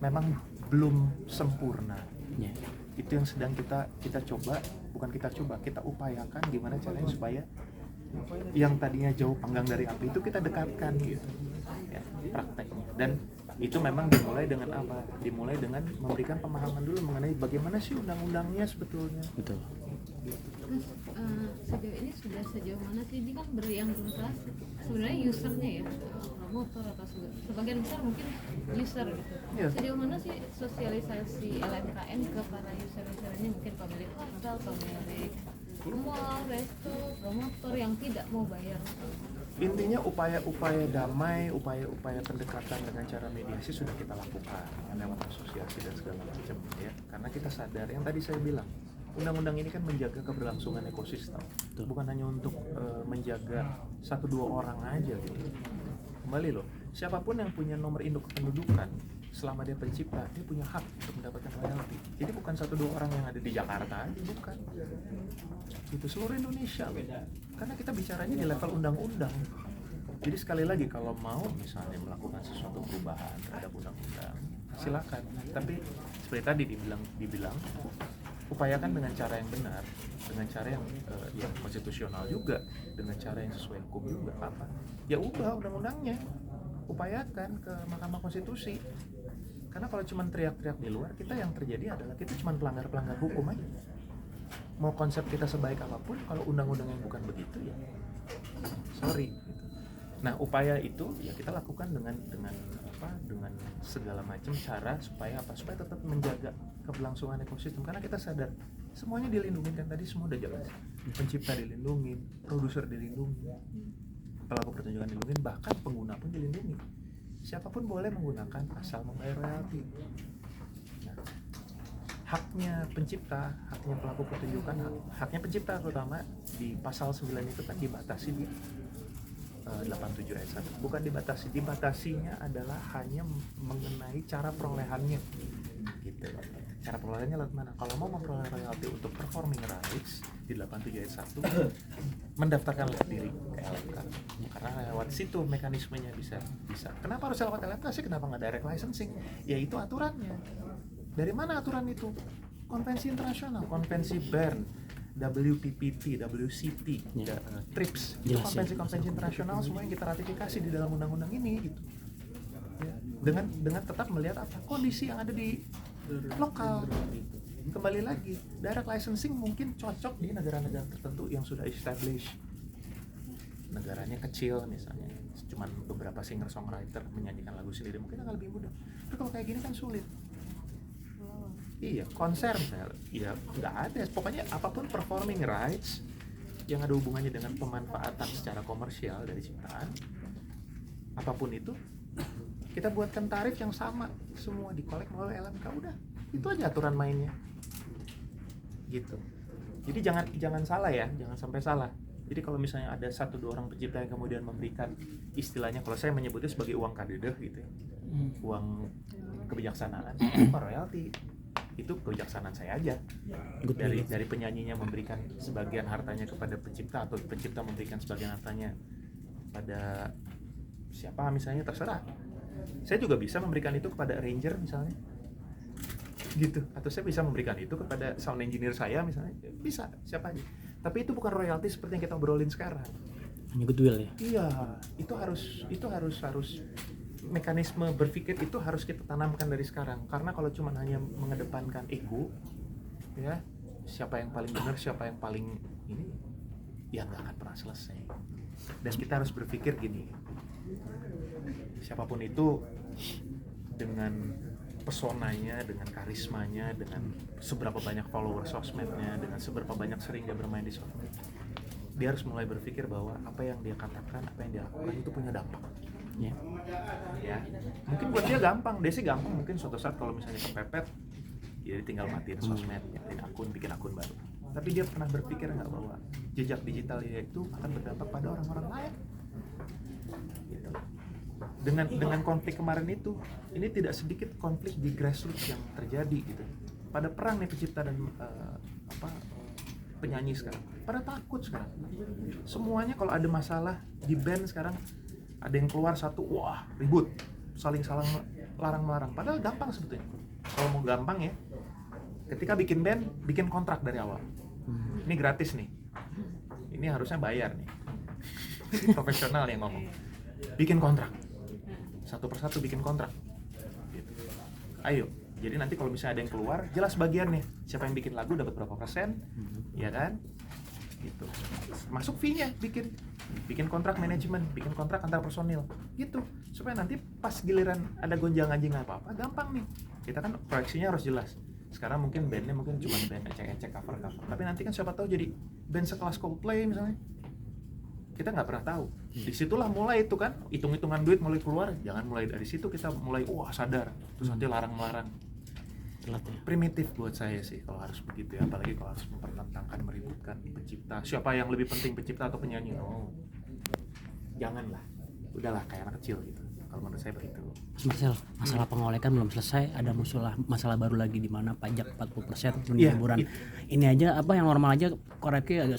memang belum sempurna. Ya. Itu yang sedang kita coba, bukan kita upayakan gimana caranya supaya yang tadinya jauh panggang dari api itu kita dekatkan gitu ya, prakteknya. Dan itu memang dimulai dengan apa? Dimulai dengan memberikan pemahaman dulu mengenai bagaimana sih undang-undangnya sebetulnya. Betul. Terus sejauh ini sudah sejauh mana sih ini kan yang berusaha sebenarnya usernya ya, promotor atau sebagian besar mungkin user gitu. Iya. Sejauh mana sih sosialisasi LMKN ke para user ini, mungkin pemilik hotel, pemilik mall, resto, promotor yang tidak mau bayar? Intinya upaya-upaya damai, upaya-upaya pendekatan dengan cara mediasi sudah kita lakukan lewat asosiasi dan segala macam ya. Karena kita sadar yang tadi saya bilang, undang-undang ini kan menjaga keberlangsungan ekosistem, bukan hanya untuk menjaga 1-2 orang aja gitu. Kembali loh, siapapun yang punya nomor induk kependudukan selama dia pencipta, dia punya hak untuk mendapatkan royalti. Jadi bukan 1-2 orang yang ada di Jakarta aja, bukan. Itu seluruh Indonesia loh. Karena kita bicaranya di level undang-undang. Jadi sekali lagi kalau mau misalnya melakukan sesuatu perubahan terhadap undang-undang, silakan. Tapi seperti tadi dibilang upayakan dengan cara yang benar, dengan cara yang konstitusional juga, dengan cara yang sesuai hukum juga. Apa? Ya ubah undang-undangnya, upayakan ke Mahkamah Konstitusi. Karena kalau cuma teriak-teriak di luar, kita yang terjadi adalah kita cuma pelanggar hukum aja. Mau konsep kita sebaik apapun, kalau undang-undangnya bukan begitu ya, sorry. Gitu. Nah upaya itu ya kita lakukan dengan segala macam cara supaya tetap menjaga keberlangsungan ekosistem. Karena kita sadar semuanya dilindungi kan, tadi semua udah jelas. Pencipta dilindungi, produser dilindungi, pelaku pertunjukan dilindungi, bahkan pengguna pun dilindungi. Siapapun boleh menggunakan asal membayar royalti. Nah, haknya pencipta, haknya pelaku pertunjukan, haknya pencipta terutama di pasal 9 itu kan dibatasi di 87 ayat 1. Bukan dibatasinya adalah hanya mengenai cara perolehannya gitu. Cara perolehannya lewat mana? Kalau mau memperoleh royalti untuk performing rights di 87 ayat 1, mendaftarkanlah diri ke LMK. Karena lewat situ mekanismenya bisa. Kenapa harus lewat LMK sih? Kenapa nggak direct licensing? Ya itu aturannya. Dari mana aturan itu? Konvensi internasional, konvensi Bern, WPPT, WCT, TRIPS, itu konvensi-konvensi internasional semua yang kita ratifikasi di dalam undang-undang ini gitu. Ya, dengan tetap melihat apa kondisi yang ada di lokal. Kembali lagi, direct licensing mungkin cocok di negara-negara tertentu yang sudah established. Negaranya kecil misalnya, cuman beberapa singer-songwriter menyanyikan lagu sendiri, mungkin akan lebih mudah. Tapi kalau kayak gini kan sulit. Iya, konser misalnya, ya nggak ada. Pokoknya apapun performing rights yang ada hubungannya dengan pemanfaatan secara komersial dari ciptaan, apapun itu, kita buatkan tarif yang sama, semua dikolek melalui LMK, udah. Itu aja aturan mainnya. Gitu. Jadi jangan salah ya, jangan sampai salah. Jadi kalau misalnya ada 1-2 orang pencipta yang kemudian memberikan istilahnya, kalau saya menyebutnya sebagai uang kadedeh gitu ya, uang kebijaksanaan, bukan royalti. Itu kebijaksanaan saya aja. Dari penyanyinya memberikan sebagian hartanya kepada pencipta, atau pencipta memberikan sebagian hartanya pada siapa misalnya, terserah. Saya juga bisa memberikan itu kepada arranger misalnya, gitu. Atau saya bisa memberikan itu kepada sound engineer saya misalnya, bisa, siapa aja. Tapi itu bukan royalti seperti yang kita obrolin sekarang. Hanya goodwill ya? Iya, itu harus mekanisme berpikir itu harus kita tanamkan dari sekarang. Karena kalau cuma hanya mengedepankan ego, ya siapa yang paling benar, siapa yang paling ini, ya nggak akan pernah selesai. Dan kita harus berpikir gini, siapapun itu dengan pesonanya, dengan karismanya, dengan seberapa banyak follower sosmednya, dengan seberapa banyak sering dia bermain di sosmed, dia harus mulai berpikir bahwa apa yang dia katakan, apa yang dia lakukan itu punya dampak. Ya, mungkin buat dia gampang, dia sih gampang mungkin suatu saat kalau misalnya kepepet, dia tinggal matiin sosmed, matiin akun, bikin akun baru. Tapi dia pernah berpikir nggak bahwa jejak digital dia itu akan berdampak pada orang-orang lain? Gitu. Dengan konflik kemarin itu, ini tidak sedikit konflik di grassroots yang terjadi gitu. Pada perang nih pencipta dan penyanyi sekarang, pada takut sekarang. Semuanya kalau ada masalah di band sekarang, ada yang keluar satu, wah ribut, saling larang-larang, padahal gampang sebetulnya. Kalau mau gampang ya, ketika bikin band, bikin kontrak dari awal. Ini gratis nih, ini harusnya bayar nih. Ini profesional yang ngomong. Bikin kontrak, satu persatu bikin kontrak. Gitu. Ayo, jadi nanti kalau misalnya ada yang keluar, jelas bagiannya. Siapa yang bikin lagu dapat berapa persen, ya kan? Gitu. Masuk fee-nya, bikin kontrak manajemen, bikin kontrak antar personil, gitu. Supaya nanti pas giliran ada gonjang-ganjing apa-apa, gampang nih. Kita kan proyeksinya harus jelas. Sekarang mungkin bandnya mungkin cuma band ecek-ecek cover, tapi nanti kan siapa tahu jadi band sekelas Coldplay misalnya, kita nggak pernah tahu. Disitulah mulai itu kan hitung-hitungan duit mulai keluar. Jangan mulai dari situ kita mulai wah sadar terus nanti larang-larang. Primitif buat saya sih kalau harus begitu ya, apalagi kalau harus mempertentangkan, meributkan pencipta, siapa yang lebih penting, pencipta atau penyanyi. Janganlah, udahlah kayak anak kecil gitu. Kalau menurut saya begitu. Mas Marcel, masalah pengolekan belum selesai, ada masalah baru lagi di mana pajak 40% Iya, hiburan. Ini aja apa yang normal aja koreknya agak